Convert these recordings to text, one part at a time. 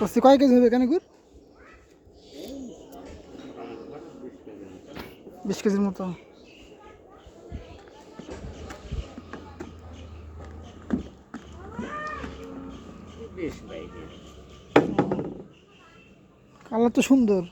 কষ্ট কয় কেজি হবে এখানে গুড়? 20 কেজির মতো। কালার তো সুন্দর।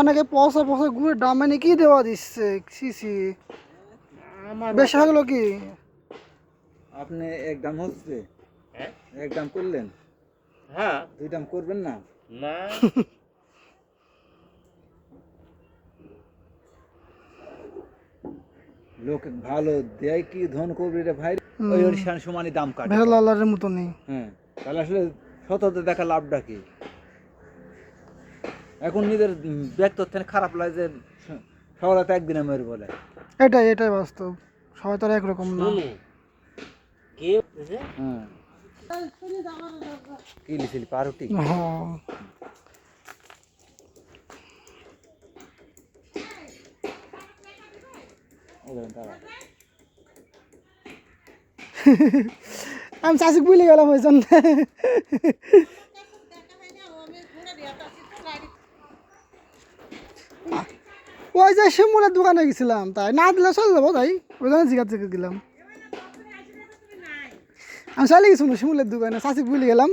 অনেকে পয়সা পয়সা গুড়ের দাম মানে কি দেওয়া দিচ্ছে, সিসি বেশি হয়ে গেল কি? আপনি এক দাম হচ্ছে, এক দাম করলেন, হ্যাঁ 2 দাম করবেন না? না লোক ভালো দেয় কি ধন করবে রে ভাই, ওই সমানই দাম কাটে ভেলালারের মতনই। হ্যাঁ, তাহলে আসলে সততা দেখা লাভটা কি? এখন নিজের ব্যক্তিত্ব খারাপ লাগে যে সবাই তো একদিনে মেরে বলে। এটাই বাস্তব, সবাই তো আর একরকম না। হ্যাঁ কি লিখলি পাউরুটি? হ্যাঁ আমি চাষি ভুলে গেলাম ওই জন্য। ওই যে শিমুলের দোকানে গেছিলাম, তাই না দিলে চলে যাবো, তাই ওই জন্য জিজ্ঞাসা করে দিলাম। আমি চলে গেছি শিমুলের দোকানে, চাষি ভুলে গেলাম।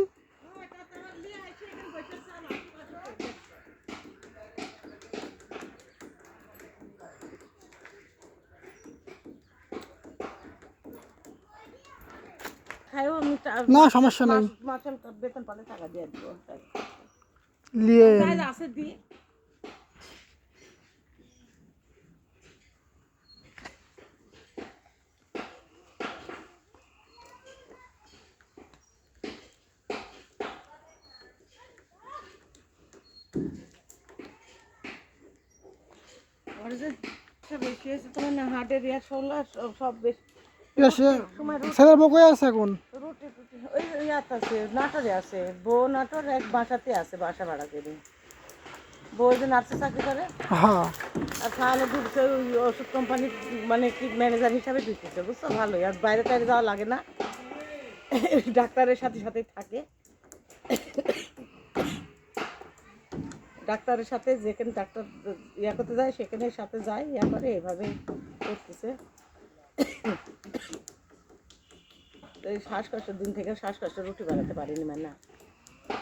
না সমস্যা নেই, নিয়ে ছেলের বউ কই আছে এখন? নাটোরে আছে, বউ নাটোর এক বাসাতে আছে, বাসা ভাড়া করে। বউ যে নার্সে চাকরি করে, হ্যাঁ আর তাহলে ঢুকছে ওই ওষুধ কোম্পানির মানে কি ম্যানেজার হিসাবে ঢুকতেছে, বুঝছো? ভালোই, আর বাইরে টাইরে যাওয়া লাগে না, ডাক্তারের সাথে সাথেই থাকে। ডাক্তারের সাথে যেখানে ডাক্তার ইয়া করতে যায় সেখানে সাথে যায়, ইয়া করে, এভাবেই করতেছে। এই শ্বাসকষ্টের দিন থেকে শ্বাসকষ্ট রুটি বানাতে পারিনি, মানে না